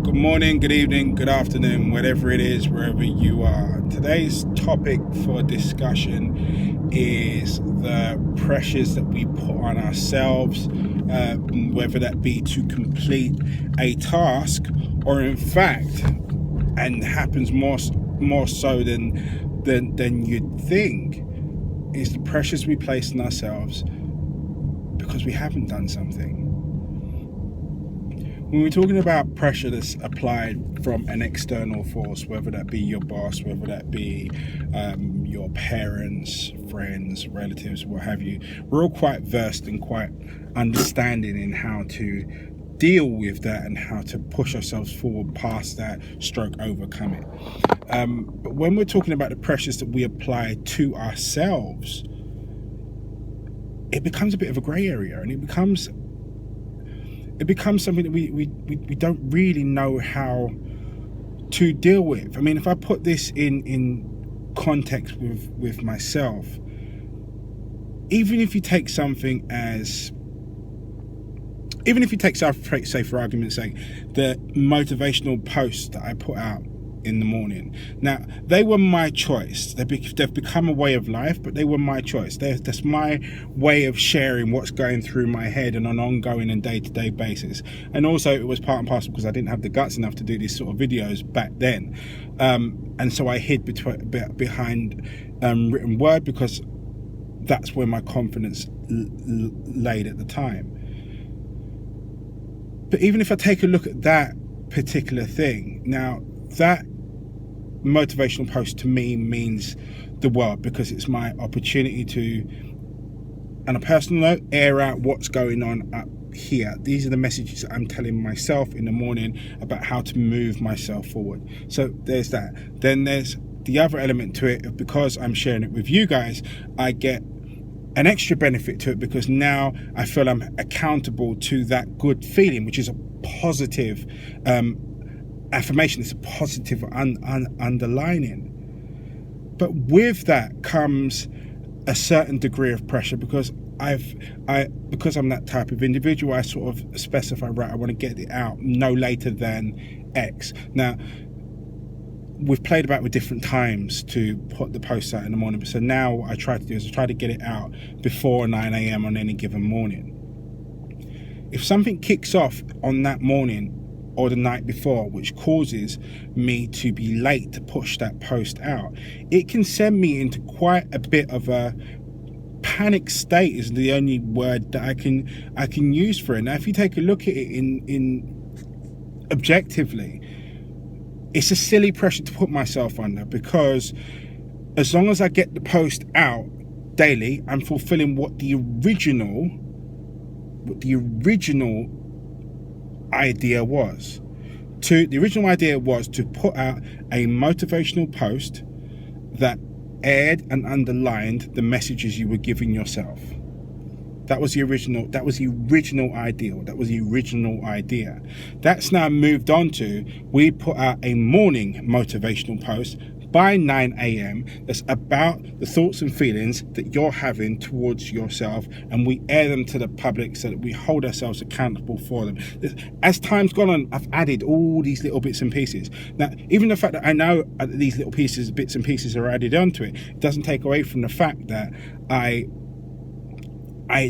Good morning, good evening, good afternoon, whatever it is, wherever you are. Today's topic for discussion is the pressures that we put on ourselves, whether that be to complete a task or in fact, and happens more so than you'd think, is the pressures we place on ourselves because we haven't done something. When we're talking about pressure that's applied from an external force, whether that be your boss, whether that be your parents, friends, relatives, what have you, we're all quite versed and quite understanding in how to deal with that and how to push ourselves forward past that, stroke overcome it. But when we're talking about the pressures that we apply to ourselves, it becomes a bit of a grey area, and it becomes something that we don't really know how to deal with. I mean, if I put this in context with myself, even if you take say for argument's sake, the motivational posts that I put out in the morning. Now, they were my choice. They've become a way of life, but they were my choice. That's my way of sharing what's going through my head on an ongoing and day-to-day basis. And also, it was part and parcel because I didn't have the guts enough to do these sort of videos back then. And so I hid behind written word because that's where my confidence laid at the time. But even if I take a look at that particular thing, now that motivational post to me means the world because it's my opportunity to, on a personal note, air out what's going on up here. These are the messages I'm telling myself in the morning about how to move myself forward. So there's that. Then there's the other element to it. Because I'm sharing it with you guys, I get an extra benefit to it because now I feel I'm accountable to that good feeling, which is a positive affirmation. It's a positive underlining. But with that comes a certain degree of pressure because because I'm that type of individual, I sort of specify, right, I want to get it out no later than X. Now, we've played about with different times to put the posts out in the morning. So now what I try to do is I try to get it out before 9 a.m. on any given morning. If something kicks off on that morning or the night before, which causes me to be late to push that post out, it can send me into quite a bit of a panic state, is the only word that I can use for it. Now, if you take a look at it in objectively, it's a silly pressure to put myself under because as long as I get the post out daily, I'm fulfilling what the original idea was. The original idea was to put out a motivational post that aired and underlined the messages you were giving yourself. That was the original idea. That's now moved on to, we put out a morning motivational post by 9 a.m. that's about the thoughts and feelings that you're having towards yourself, and we air them to the public so that we hold ourselves accountable for them. As time's gone on, I've added all these little bits and pieces. Now, even the fact that I know these little bits and pieces are added onto it, doesn't take away from the fact that I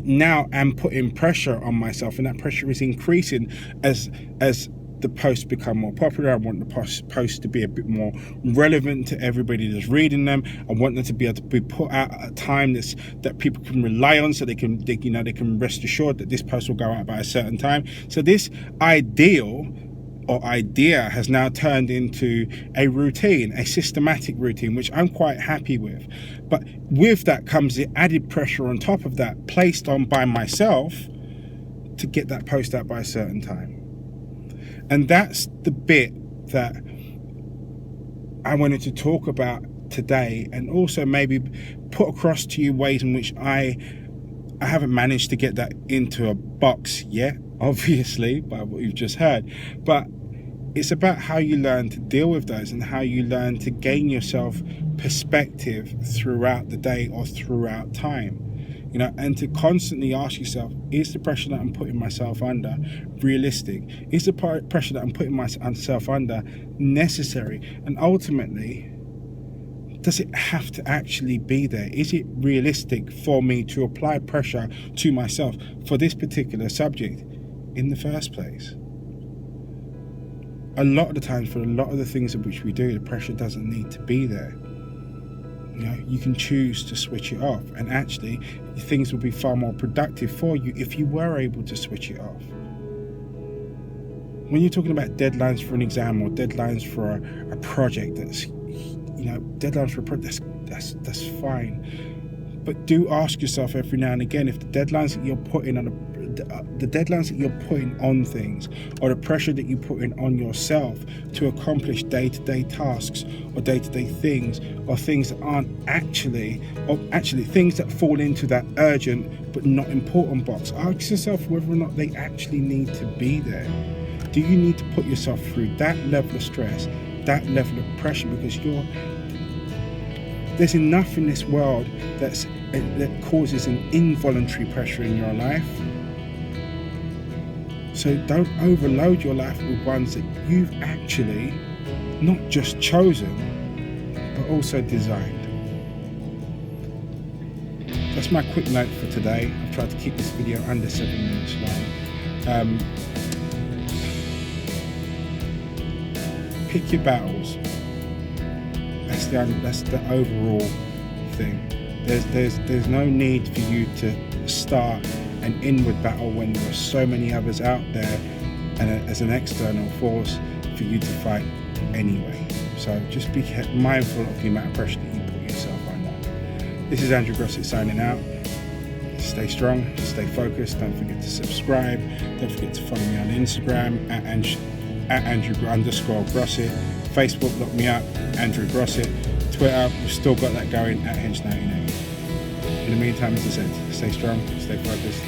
now am putting pressure on myself, and that pressure is increasing as the posts become more popular. I want the posts to be a bit more relevant to everybody that's reading them. I want them to be able to be put out at a time that people can rely on, so they can rest assured that this post will go out by a certain time. So this idea has now turned into a routine, a systematic routine, which I'm quite happy with. But with that comes the added pressure on top of that, placed on by myself to get that post out by a certain time. And that's the bit that I wanted to talk about today, and also maybe put across to you ways in which I haven't managed to get that into a box yet, obviously, by what you've just heard. But it's about how you learn to deal with those and how you learn to gain yourself perspective throughout the day or throughout time. and to constantly ask yourself, is the pressure that I'm putting myself under realistic? Is the pressure that I'm putting myself under necessary? And ultimately, does it have to actually be there? Is it realistic for me to apply pressure to myself for this particular subject in the first place? A lot of the times, for a lot of the things in which we do, the pressure doesn't need to be there. You can choose to switch it off, and actually things will be far more productive for you if you were able to switch it off. When you're talking about deadlines for an exam or deadlines for a project, deadlines for a project, that's fine. But do ask yourself every now and again if the deadlines that you're putting on things, or the pressure that you're putting on yourself to accomplish day-to-day tasks or day-to-day things, or things that aren't actually things that fall into that urgent but not important box. Ask yourself whether or not they actually need to be there. Do you need to put yourself through that level of stress, that level of pressure? Because there's enough in this world that causes an involuntary pressure in your life. So don't overload your life with ones that you've actually not just chosen, but also designed. That's my quick note for today. I've tried to keep this video under 7 minutes long. Pick your battles. That's the overall thing. There's no need for you to start an inward battle when there are so many others out there, and as an external force for you to fight anyway. So just be mindful of the amount of pressure that you put yourself under. This is Andrew Grossett signing out. Stay strong, stay focused. Don't forget to subscribe. Don't forget to follow me on Instagram at Andrew_Grossett. Facebook, look me up, Andrew Grossett. Twitter, we've still got that going at Hench1980. In the meantime, as I said, stay strong, stay focused.